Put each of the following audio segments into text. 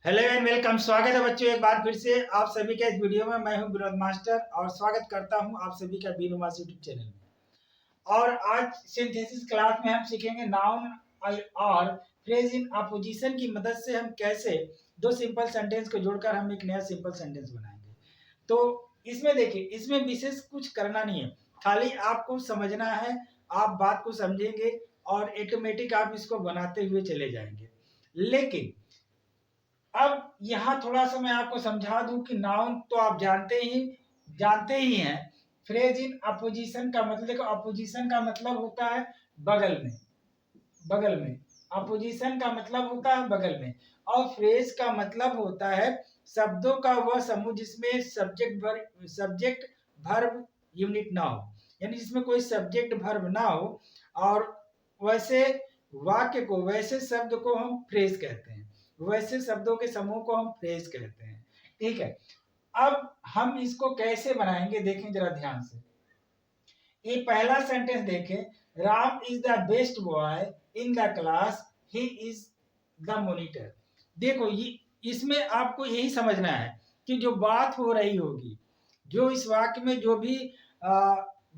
Hello and welcome. स्वागत है बच्चों एक बार फिर से आप सभी के इस वीडियो में। मैं हूं विनोद मास्टर और स्वागत करता हूं आप सभी का बीनू मास यूट्यूब चैनल में। और आज सिंथेसिस क्लास में हम सीखेंगे नाउन और फ्रेज इन अपोजिशन की मदद से हम कैसे दो सिंपल सेंटेंस को जोड़कर हम एक नया सिंपल सेंटेंस बनाएंगे। तो इसमें देखिए, इसमें विशेष कुछ करना नहीं है, खाली आपको समझना है। आप बात को समझेंगे और ऑटोमेटिक आप इसको बनाते हुए चले जाएंगे। लेकिन अब यहाँ थोड़ा सा मैं आपको समझा दूं कि नाउन तो आप जानते ही हैं। फ्रेज इन अपोजिशन का मतलब, देखो अपोजिशन का मतलब होता है बगल में, बगल में। अपोजिशन का मतलब होता है बगल में। और फ्रेज का मतलब होता है शब्दों का वह समूह जिसमें सब्जेक्ट वर्ब यूनिट ना हो, यानी जिसमें कोई सब्जेक्ट वर्ब ना हो। और वैसे वाक्य को, वैसे शब्द को हम फ्रेज कहते हैं, वैसे शब्दों के समूह को हम फ्रेज कहते हैं। ठीक है, अब हम इसको कैसे बनाएंगे देखें जरा ध्यान से। ये पहला सेंटेंस देखें, Ram is the best boy in the class, he is the monitor. देखो ये, इसमें आपको यही समझना है कि जो बात हो रही होगी, जो इस वाक्य में जो भी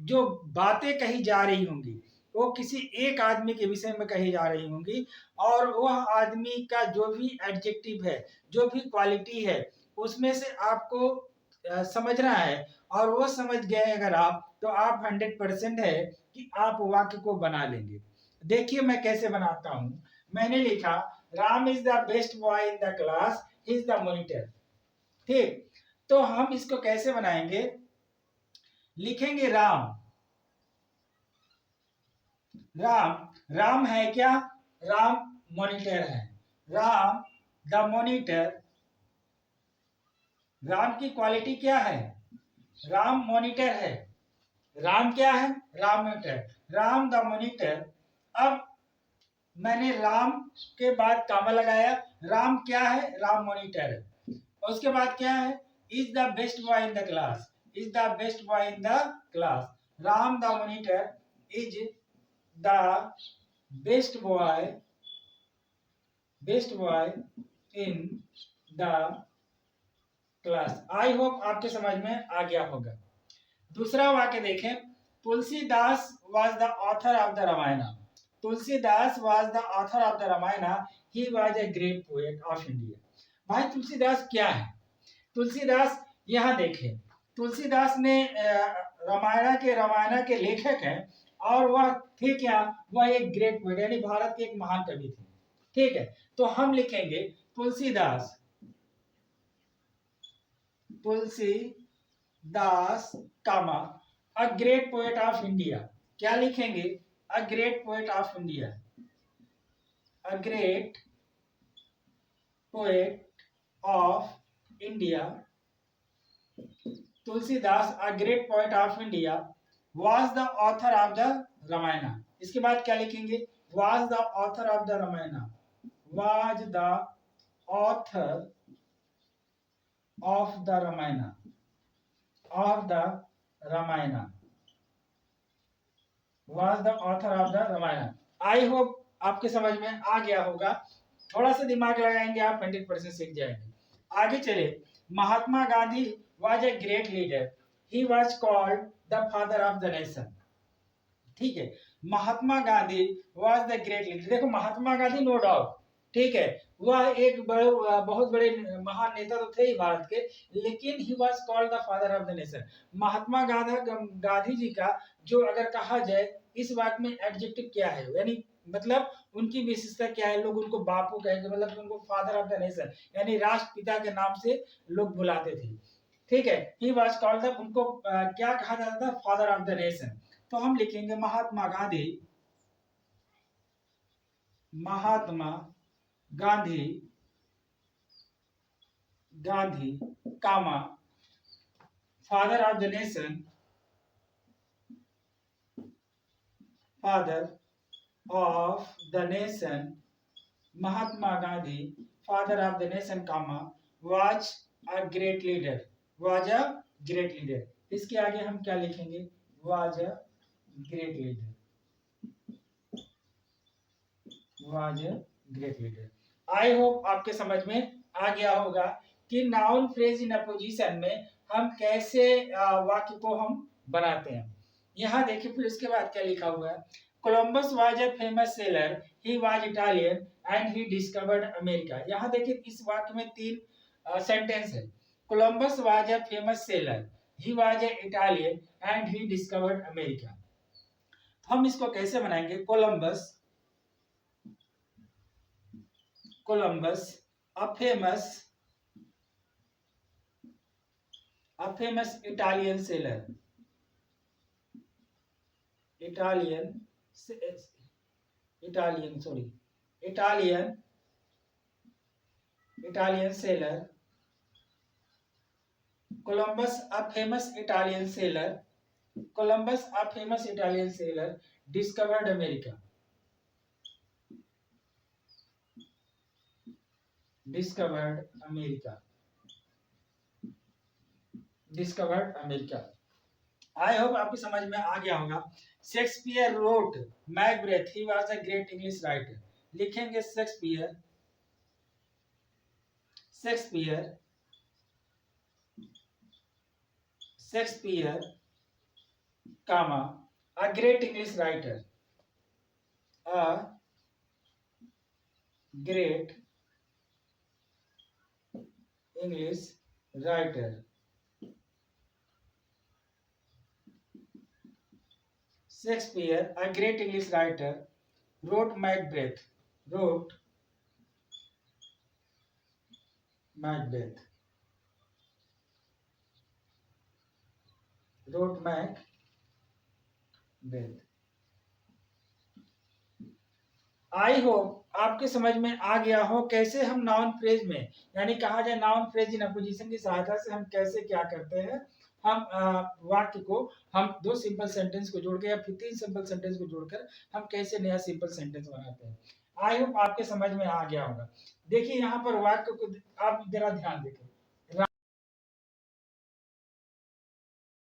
जो बातें कही जा रही होंगी, वो किसी एक आदमी के विषय में कही जा रही होंगी। और वह आदमी का जो भी एडजेक्टिव है, जो भी क्वालिटी है, उसमें से आपको समझना है। और वो समझ गए अगर आप, तो आप 100% है कि आप वाक्य को बना लेंगे। देखिए मैं कैसे बनाता हूं। मैंने लिखा Ram is the best boy in the class, he is the monitor. ठीक, तो हम इसको कैसे बनाएंगे, लिखेंगे राम। राम राम है क्या? राम मॉनिटर है। राम द मॉनिटर, राम की क्वालिटी क्या है? राम मॉनिटर है। राम क्या है? Ram monitor, Ram the monitor. अब मैंने राम के बाद कामा लगाया। राम क्या है? राम मॉनिटर है। और उसके बाद क्या है? Is the best boy in the class, is the best boy in the class. Ram the monitor is the best boy, best boy in the class. I hope आपके समझ में आ गया होगा। दूसरा वाक्य देखें, Tulsidas was the author of the Ramayana. Tulsidas was the author of the Ramayana. He was a great poet of India. भाई तुलसीदास क्या है? तुलसीदास यहाँ देखें, तुलसीदास ने रामायण के लेखक हैं। और वह थे क्या? वह एक ग्रेट पोएट, यानी भारत के एक महान कवि थे। ठीक है, तो हम लिखेंगे Tulsidas, Tulsidas comma a great poet of India. क्या लिखेंगे? A great poet of India, a great poet of India. Tulsidas a great poet of India was the author of the Ramayana. इसके बाद क्या लिखेंगे? Was the author of the Ramayana, was the author of the Ramayana, of the Ramayana, was the author of the Ramayana. I hope आपके समझ में आ गया होगा। थोड़ा सा दिमाग लगाएंगे आप 100% सीख जाएंगे। आगे चले, Mahatma Gandhi was a great leader, he was called the father of the nation। ठीक है, Mahatma Gandhi was the great leader। देखो महात्मा गांधी नो डाउट, ठीक है, वह एक बहुत बड़े महान नेता तो थे ही भारत के, लेकिन he was called the father of the nation. Mahatma Gandhi ji का जो अगर कहा जाए इस वाक्य में एडजेक्टिव क्या है, यानी मतलब उनकी विशेषता क्या है, लोग उनको बापू कहेंगे, मतलब उनको फादर ऑफ द नेशन यानी राष्ट्रपिता के नाम से लोग बुलाते थे। ठीक है, ही वाज कॉल्ड द, उनको क्या कहा जाता था? Father of the nation. तो हम लिखेंगे Mahatma Gandhi, Mahatma Gandhi, Gandhi comma father of the nation, father of the nation. Mahatma Gandhi father of the nation comma was a great leader, was a great leader. इसके आगे हम क्या लिखेंगे? Was a great leader, was a great leader. I hope आपके समझ में आ गया होगा कि नाउन फ्रेज इन अपोजिशन में हम कैसे वाक्य को हम बनाते हैं। यहाँ देखिए फिर उसके बाद क्या लिखा हुआ है, Columbus was a famous seller, he was Italian and he discovered America. यहाँ देखिए इस वाक्य में तीन सेंटेंस है। Columbus was a famous seller, he was a Italian and he discovered America. हम इसको कैसे बनाएंगे, Columbus, Columbus a famous Italian sailor, Italian sorry, Italian sailor. Columbus a famous Italian sailor, Columbus a famous Italian sailor discovered America, discovered America, discovered America. I hope आपकी समझ में आ गया होगा। Shakespeare wrote Macbeth, he was a great English writer. लिखेंगे Shakespeare, Shakespeare, Shakespeare comma a great English writer, a great English writer. Shakespeare, a great English writer, wrote Macbeth. Wrote Macbeth. Wrote Macbeth. I hope आपके समझ में आ गया हो कैसे हम noun phrase में, यानी कहा जाए नाउन फ्रेज इन अपोजिशन की सहायता से हम कैसे क्या करते हैं, हम वाक्य को हम दो सिंपल सेंटेंस को जोड़कर या फिर तीन सिंपल सेंटेंस को जोड़कर हम कैसे नया सिंपल सेंटेंस बनाते हैं। आई होप आपके समझ में आ गया होगा। देखिए यहाँ पर वाक्य को आप जरा ध्यान देखें,